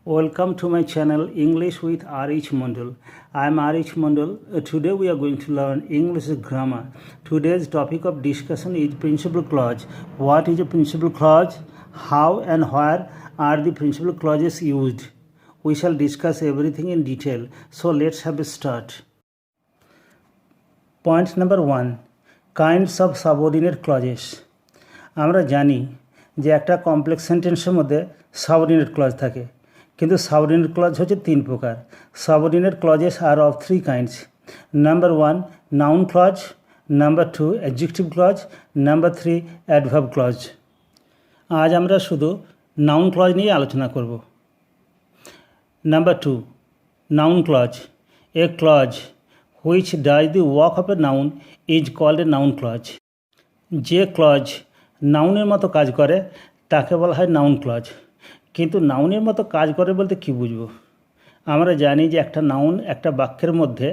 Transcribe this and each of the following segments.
Welcome to my channel English with R.H. Mondal. I am R.H. Mondal. Today we are going to learn English grammar. Today's topic of discussion is principal clause. What is a principal clause? How and where are the principal clauses used? We shall discuss everything in detail. So let's have a start. Point number 1. Kinds of subordinate clauses. আমরা জানি যে একটা complex সেন্টেন্সের মধ্যে subordinate clause থাকে, কিন্তু subordinate clause হচ্ছে তিন প্রকার। Subordinate clauses are of three kinds. Number 1 noun clause, number 2 adjective clause, number 3 adverb clause. আজ আমরা শুধু নাউন ক্লজ নিয়ে আলোচনা করব। Number 2 noun clause. A clause which does the work of a noun is called a noun clause. যে clause নাউনের মতো কাজ করে তাকে বলা হয় নাউন ক্লজ। কিন্তু নাউনের মতো কাজ করে বলতে কী বুঝবো? আমরা জানি যে একটা নাউন একটা বাক্যের মধ্যে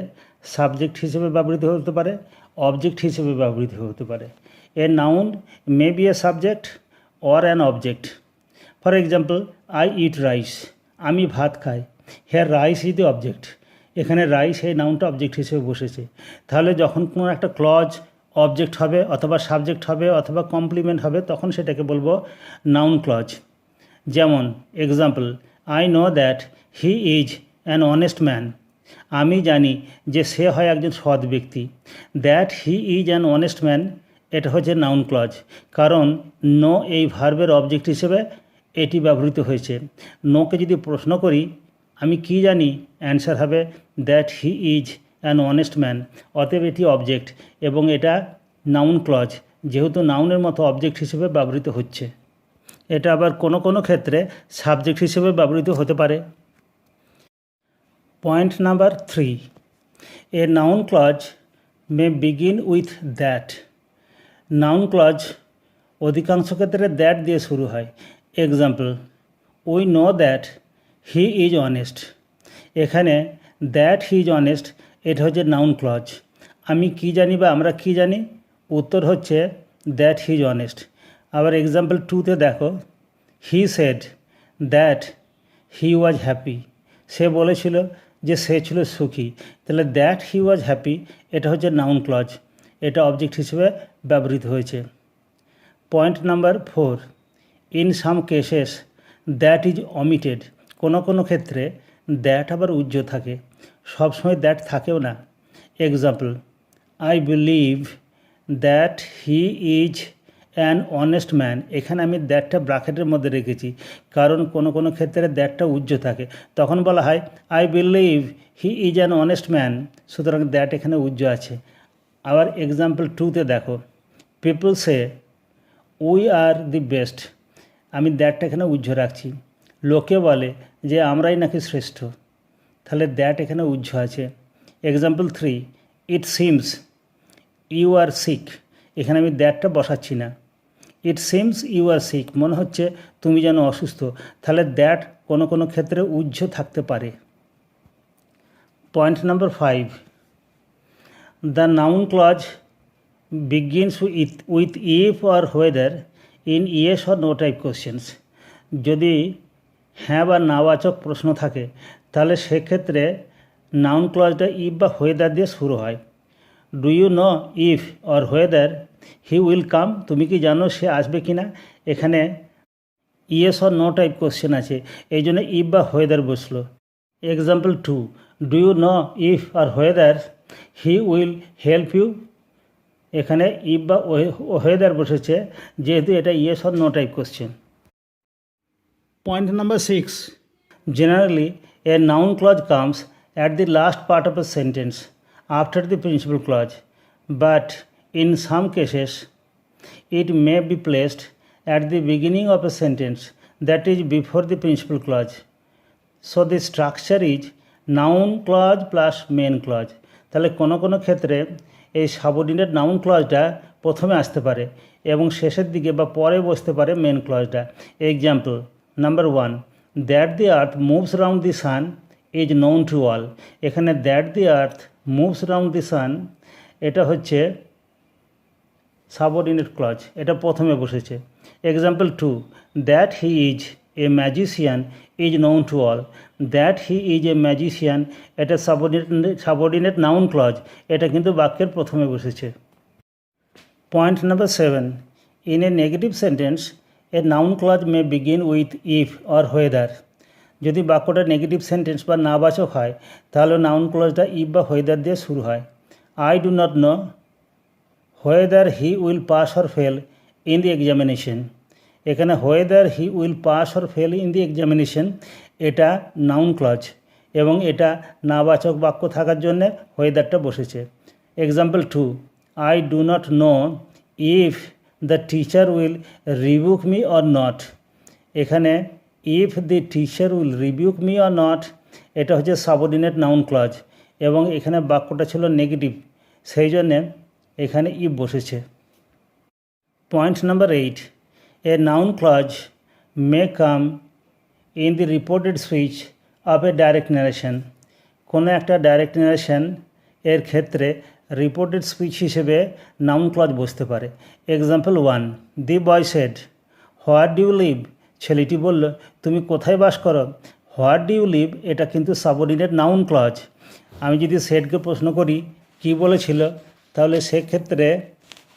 সাবজেক্ট হিসেবে ব্যবহৃত হতে পারে, অবজেক্ট হিসেবে ব্যবহৃত হতে পারে। A noun may be a subject or an object. For example, I eat rice, আমি ভাত খাই। Here rice is the object. এখানে রাইস এই নাউনটা অবজেক্ট হিসেবে বসেছে। তাহলে যখন কোনো একটা ক্লজ অবজেক্ট হবে অথবা সাবজেক্ট হবে অথবা কমপ্লিমেন্ট হবে তখন সেটাকে বলবো নাউন ক্লজ। যেমন example, I no that he is an honest man. আমি জানি যে সে হয় একজন সৎ ব্যক্তি। That he is an honest man, এটা হচ্ছে নাউন ক্লজ, কারণ নো এই ভার্বের অবজেক্ট হিসেবে এটি ব্যবহৃত হয়েছে। নোকে যদি প্রশ্ন করি আমি কি জানি, অ্যান্সার হবে that he is an honest man. অতএব এটি অবজেক্ট এবং এটা নাউন ক্লজ, যেহেতু নাউনের মতো অবজেক্ট হিসেবে ব্যবহৃত হচ্ছে। এটা আবার কোনো কোনো ক্ষেত্রে সাবজেক্ট হিসেবে ব্যবহৃত হতে পারে। Point number 3, a noun clause may begin with that. Noun clause অধিকাংশ ক্ষেত্রে দ্যাট দিয়ে শুরু হয়। Example, we know that he is honest. এখানে দ্যাট হি ইজ অনেস্ট এটা হচ্ছে নাউন ক্লজ। আমি কি জানি বা আমরা কি জানি, উত্তর হচ্ছে দ্যাট হি ইজ অনেস্ট। আবার এক্সাম্পল 2তে দেখো, he said that he was happy. সে বলেছিল যে সে ছিল সুখী। তাহলে দ্যাট হি ওয়াজ হ্যাপি এটা হচ্ছে নাউন ক্লজ, এটা অবজেক্ট হিসেবে ব্যবহৃত হয়েছে। Point number 4, in some cases that is omitted. কোনো কোনো ক্ষেত্রে দ্যাট আবার উজ্জ থাকে, সবসময় দ্যাট থাকেও না। Example, I believe that he is an honest man. এখানে আমি দ্যাটটা ব্র্যাকেটের মধ্যে রেখেছি, কারণ কোনো কোনো ক্ষেত্রে দ্যাটটা উজ্জ থাকে, তখন বলা হয় I believe he is an honest man, সুতরাং দ্যাট এখানে উজ্জ আছে। আবার এক্সাম্পল 2তে দেখো, people say we are the best. আমি দ্যাটটা এখানে উজ্জ রাখছি। লোকে বলে যে আমরাই নাকি শ্রেষ্ঠ, তাহলে দ্যাট এখানে উজ্জ আছে। Example 3, it seems you are sick. এখানে আমি দ্যাটটা বসাচ্ছি না। It seems you are sick, মনে হচ্ছে তুমি যেন অসুস্থ, তাহলে দ্যাট কোনো কোনো ক্ষেত্রে উজ্জ থাকতে পারে। Point number 5, the noun clause begins with if or whether in yes or no type questions. যদি হ্যাঁ বা নাবাচক প্রশ্ন থাকে তাহলে সেক্ষেত্রে নাউন ক্লজটা ইফ বা হোয়েদার দিয়ে শুরু হয়। Do you know if or whether he will come. তুমি কি জানো সে আসবে কি না? এখানে yes or no type question আছে, এই জন্য ইফ বা হোয়েদার বসলো। Example 2, do you know if or whether he will help you. এখানে ইফ বা হোয়েদার বসেছে, যেহেতু এটা yes or no type question. Point number 6, generally a noun clause comes at the last part of a sentence after the principal clause, but in some cases it may be placed at the beginning of a sentence, that is before the principal clause. So the structure is noun clause plus main clause. তাহলে কোনো কোনো ক্ষেত্রে এই subordinate noun ক্লজটা প্রথমে আসতে পারে এবং শেষের দিকে বা পরে বসতে পারে মেন ক্লজটা। Example number 1, that the earth moves round the sun is known to all. এখানে that the earth moves round the sun এটা হচ্ছে সাবঅর্ডিনেট ক্লজ, এটা প্রথমে বসেছে। Example 2, that he is a magician is known to all. That he is a magician এটা subordinate noun clause, এটা কিন্তু বাক্যের প্রথমে বসেছে। Point number 7, in a negative sentence a noun clause may begin with if or whether. যদি বাক্যটা negative sentence বা নাবাচক হয় তাহলে নাউন ক্লজটা ইফ বা হোয়েদার দিয়ে শুরু হয়। I do not know whether he will pass or fail in the examination. এখানে whether he will pass or fail in the examination এটা নাউন ক্লজ এবং এটা নাবাচক বাক্য থাকার জন্য হোয়েদারটা বসেছে। Example 2, I do not know if the teacher will rebuke me or not. এখানে if the teacher will rebuke me or not এটা হচ্ছে সাবঅর্ডিনেট নাউন ক্লজ এবং এখানে বাক্যটা ছিল নেগেটিভ, সেই জন্যে এখানে ইফ বসেছে। Point number 8, a noun clause may come in the reported speech of a direct narration. কোনো একটা ডাইরেক্ট ন্যারেশন এর ক্ষেত্রে রিপোর্টেড স্পিচ হিসেবে নাউন ক্লজ বসতে পারে। Example 1, the boy said where do you live. ছেলেটি বলল তুমি কোথায় বাস করো। হোয়ার ডু ইউ লিভ এটা কিন্তু সাবঅর্ডিনেট নাউন ক্লজ। আমি যদি সেডকে প্রশ্ন করি কি বলেছিল তাহলে সেক্ষেত্রে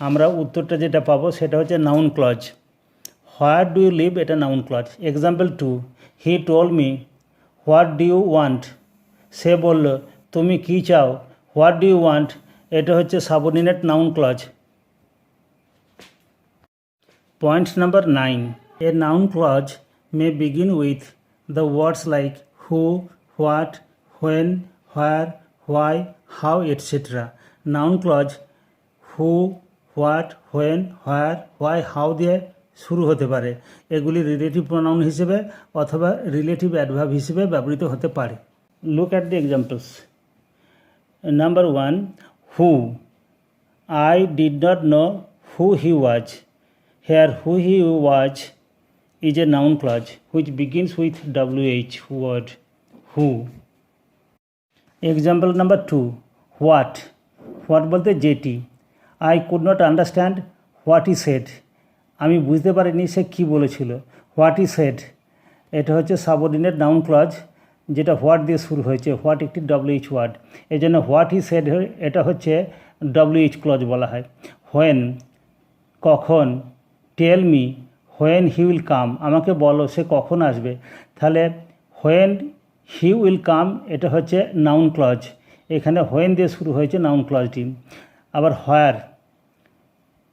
আমরা উত্তরটা যেটা পাবো সেটা হচ্ছে noun clause. Where do you live এটা noun clause. Example 2, he told me what do you want. সে বলল তুমি কী চাও। হোয়াট ডু ইউ ওয়ান্ট এটা হচ্ছে subordinate noun clause. Point number 9, a noun clause may begin with the words like who, what, when, where, why, how etcetera. Noun clause who, what, when, where, why, how দিয়ে শুরু হতে পারে। এগুলি relative pronoun হিসেবে অথবা relative adverb হিসেবে ব্যবহৃত হতে পারে। Look at the examples. Number 1, who. I did not know who he was. Here who he was is a noun clause which begins with WH word who. Example number 2, what. What বলতে যেটি। I could not understand what he said. আমি বুঝতে পারিনি সে কী বলেছিল। What he said এটা হচ্ছে subordinate noun clause যেটা what দিয়ে শুরু হয়েছে। হোয়াট একটি WH ওয়ার্ড, এই জন্য হোয়াট হি সেড এটা হচ্ছে WH ক্লজ বলা হয়। হোয়েন কখন, tell me when he will come আমাকে বলো সে কখন আসবে। তাহলে হোয়েন হি উইল কাম এটা হচ্ছে নাউন ক্লজ, এখানে হোয়েন দিয়ে শুরু হয়েছে নাউন ক্লজটি। আবার where.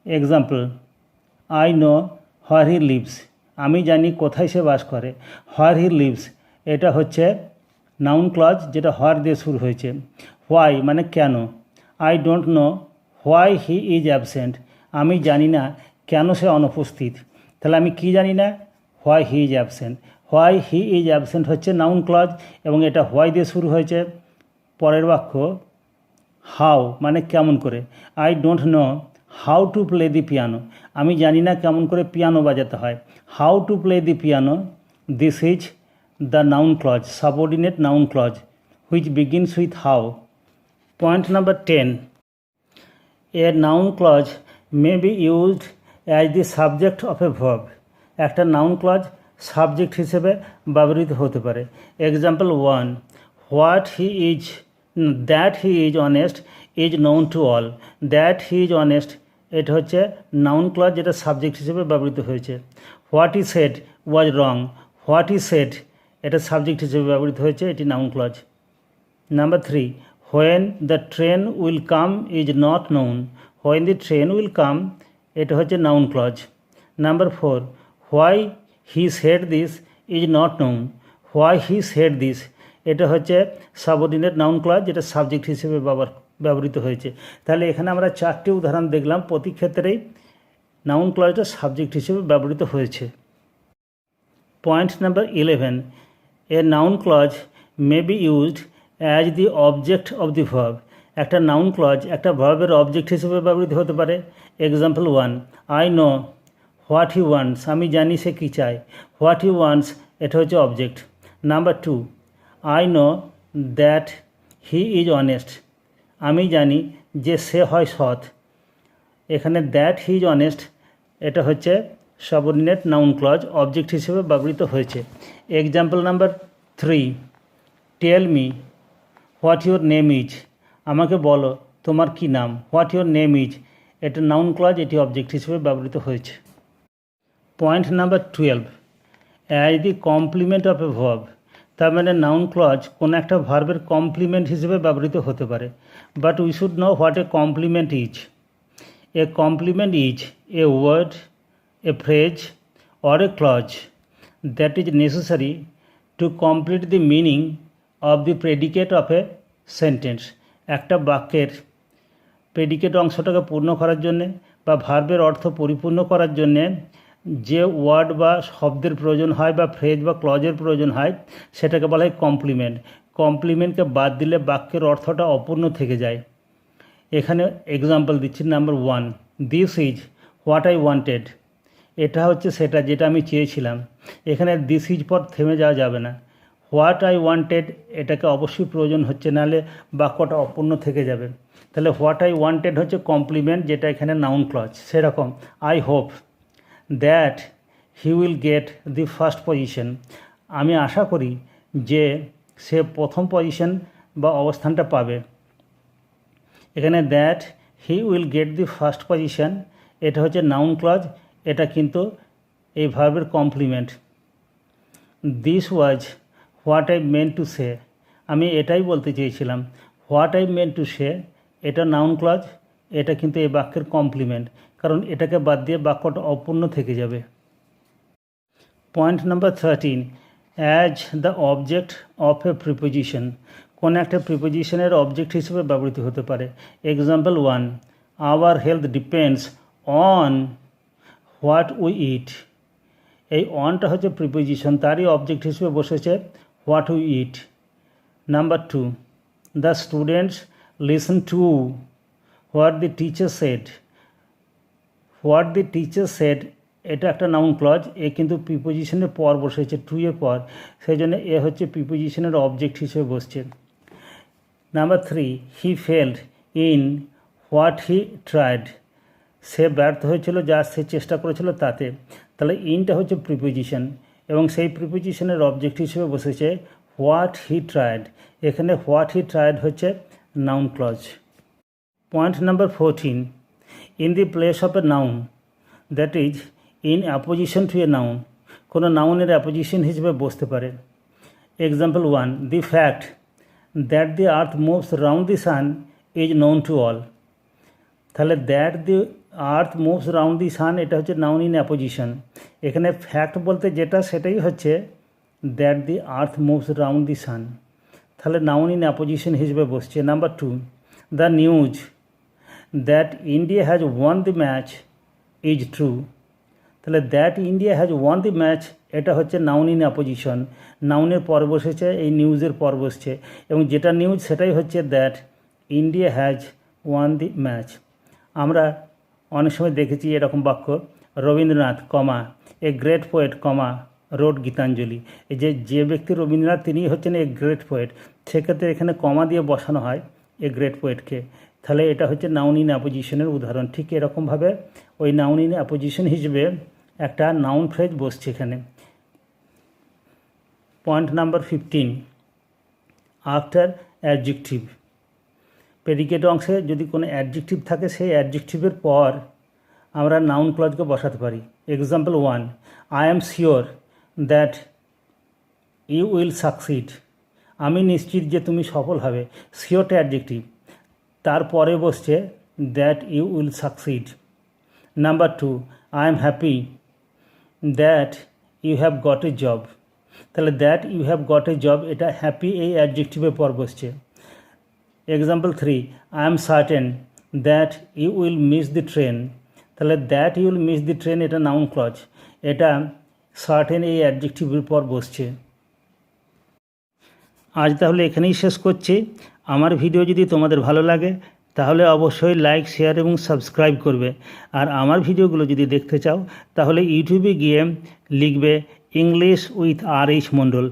Example, I know where he lives আমি জানি কোথায় সে বাস করে। হোয়ার হি লিভস এটা হচ্ছে নাউন ক্লজ যেটা হোয়ার দিয়ে শুরু হয়েছে। হোয়াই মানে কেন। I don't know why he is absent আমি জানি না কেন সে অনুপস্থিত। তাহলে আমি কি জানি না, why he is absent. Why he is absent হচ্ছে নাউন ক্লজ এবং এটা হোয়াই দিয়ে শুরু হয়েছে। পরের বাক্য হাউ মানে কেমন করে। I don't know how to play the piano আমি জানি না কেমন করে পিয়ানো বাজাতে হয়। How to play the piano this is the noun clause subordinate noun clause which begins with how. Point number 10, a noun clause may be used as the subject of a verb. একটা noun clause subject হিসেবে ব্যবহৃত হতে পারে। Example 1, what he is that he is honest is known to all. That he is honest এটা হচ্ছে noun clause যেটা subject হিসেবে ব্যবহৃত হয়েছে। What he said was wrong. What he said এটা সাবজেক্ট হিসেবে ব্যবহৃত হয়েছে, এটি noun clause. Number 3, when the train will come is not known. When the train will come এটা হচ্ছে noun clause. Number 4, why he said this is not known. Why he said this এটা হচ্ছে subordinate noun clause যেটা subject হিসেবে ব্যবহৃত হয়েছে। তাহলে এখানে আমরা 4টি উদাহরণ দেখলাম, প্রতি ক্ষেত্রেই নাউন ক্লজটা সাবজেক্ট হিসেবে ব্যবহৃত হয়েছে। Point number 11, a noun clause may be used as the object of the verb. একটা নাউন ক্লজ একটা ভার্বের অবজেক্ট হিসেবে ব্যবহৃত হতে পারে। Example 1, I know what he wants আমি জানি সে কী চায়। হোয়াট হি ওয়ান্টস এটা হচ্ছে object. Number 2, I know that he is honest আমি জানি যে সে হয় সৎ। এখানে দ্যাট হি ইজ অনেস্ট এটা হচ্ছে সাবঅর্ডিনেট নাউন ক্লজ অবজেক্ট হিসেবে ব্যবহৃত হয়েছে। Example number 3, tell me what your name is, আমাকে বলো তোমার কি নাম। হোয়াট ইউর নেম ইজ এটা নাউন ক্লজ, এটি অবজেক্ট হিসেবে ব্যবহৃত হয়েছে। Point number 12, as the complement of a verb, তার মানে নাউন ক্লজ কোনো একটা ভার্বের কমপ্লিমেন্ট হিসেবে ব্যবহৃত হতে পারে। But we should know what a complement is. A complement is a word, a phrase or a clause that is necessary to complete the meaning of the predicate of a sentence। একটা বাক্যের predicate অংশটাকে পূর্ণ করার জন্যে বা ভার্বের অর্থ পরিপূর্ণ করার জন্যে যে ওয়ার্ড বা শব্দের প্রয়োজন হয় বা ফ্রেজ বা ক্লজের প্রয়োজন হয় সেটাকে বলা হয় কমপ্লিমেন্ট। কমপ্লিমেন্টকে বাদ দিলে বাক্যের অর্থটা অপূর্ণ থেকে যায়। এখানে এক্সাম্পল দিচ্ছি। Number 1, this is what I wanted, এটা হচ্ছে সেটা যেটা আমি চেয়েছিলাম। এখানে দিস ইজ পর থেমে যাওয়া যাবে না। হোয়াট আই ওয়ান্টেড এটাকে অবশ্যই প্রয়োজন হচ্ছে, নাহলে বাক্যটা অপূর্ণ থেকে যাবে। তাহলে হোয়াট আই ওয়ান্টেড হচ্ছে কমপ্লিমেন্ট, যেটা এখানে নাউন ক্লজ। সেরকম I hope that he will get the first position, আমি আশা করি যে সে প্রথম পজিশন বা অবস্থানটা পাবে। এখানে that he will get the first position এটা হচ্ছে নাউন ক্লজ, এটা কিন্তু এই ভার্বের complement. This was what I meant to say, আমি এটাই বলতে চেয়েছিলাম। What I meant to say এটা নাউন ক্লজ, এটা কিন্তু এই বাক্যের কমপ্লিমেন্ট, কারণ এটাকে বাদ দিয়ে বাক্যটা অপূর্ণ থেকে যাবে। Point number 13, as the object of a preposition, কোন একটা প্রিপোজিশনের অবজেক্ট হিসেবে ব্যবহৃত হতে পারে। Example 1, our health depends on what we eat, এই অনটা হচ্ছে প্রিপোজিশন, তারই অবজেক্ট হিসেবে বসেছে what we eat. Number 2, the students listen to what the teacher said, what the teacher said এটা একটা নাউন ক্লজ, এ কিন্তু প্রিপোজিশনের পর বসেছে, টু এর পর, সেই জন্য এ হচ্ছে প্রিপোজিশনের অবজেক্ট হিসেবে বসছে। Number 3, he failed in what he tried, সে ব্যর্থ হয়েছিল যা সে চেষ্টা করেছিল তাতে। তাহলে ইনটা হচ্ছে প্রিপোজিশন এবং সেই প্রিপোজিশনের অবজেক্ট হিসেবে বসেছে হোয়াট হি ট্রাইড, এখানে হোয়াট হি ট্রাইড হচ্ছে noun clause. Point number 14, in the place of a noun that is in apposition to a noun, কোনো নাউনের অ্যাপোজিশন হিসেবে বসতে পারে। Example 1, the fact that the earth moves round the sun is known to all, তাহলে that the earth moves round the sun এটা হচ্ছে noun in apposition. এখানে fact বলতে যেটা সেটাই হচ্ছে that the earth moves round the sun, তাহলে noun in apposition হিসেবে বসছে। Number 2, the news that India has won the match is true, তাহলে that India has won the match এটা হচ্ছে নাউন ইন অ্যাপোজিশন, নাউনের পর বসেছে, এই নিউজের পর বসছে, এবং যেটা নিউজ সেটাই হচ্ছে that India has won the match. আমরা অনেক সময় দেখেছি এরকম বাক্য, Rabindranath comma a great poet comma wrote Gitanjali, এই যে ব্যক্তি রবীন্দ্রনাথ তিনিই হচ্ছেন এ গ্রেট পোয়েট, সেক্ষেত্রে এখানে কমা দিয়ে বসানো হয় এ গ্রেট পোয়েটকে, তাহলে এটা হচ্ছে নাউন ইন অ্যাপোজিশনের উদাহরণ। ঠিক এরকমভাবে ওই নাউন ইন অ্যাপোজিশন হিসেবে একটা নাউন ফ্রেজ বসছে এখানে। Point number 15, after adjective, predicate অংশে যদি কোনো অ্যাডজেক্টিভ থাকে সেই অ্যাডজেক্টিভের পর আমরা নাউন ক্লজকে বসাতে পারি। Example 1, I am sure that you will succeed, আমি নিশ্চিত যে তুমি সফল হবে, শিওরটা অ্যাডজেক্টিভ, তারপরে বসছে that you will succeed. Number 2, I am happy that you have got a job, তাহলে that you have got a job এটা হ্যাপি এই অ্যাডজেক্টিভের পর বসছে। Example 3, I am certain that you will miss the train, তাহলে that you will miss the train এটা noun clause, এটা certain এই অ্যাডজেক্টিভের পর বসছে। আজ তাহলে এখানেই শেষ করছি। আমার ভিডিও যদি তোমাদের ভালো লাগে তাহলে অবশ্যই লাইক, শেয়ার এবং সাবস্ক্রাইব করবে। আর আমার ভিডিওগুলো যদি দেখতে চাও তাহলে ইউটিউবে গিয়ে লিখবে English with R H Mondal,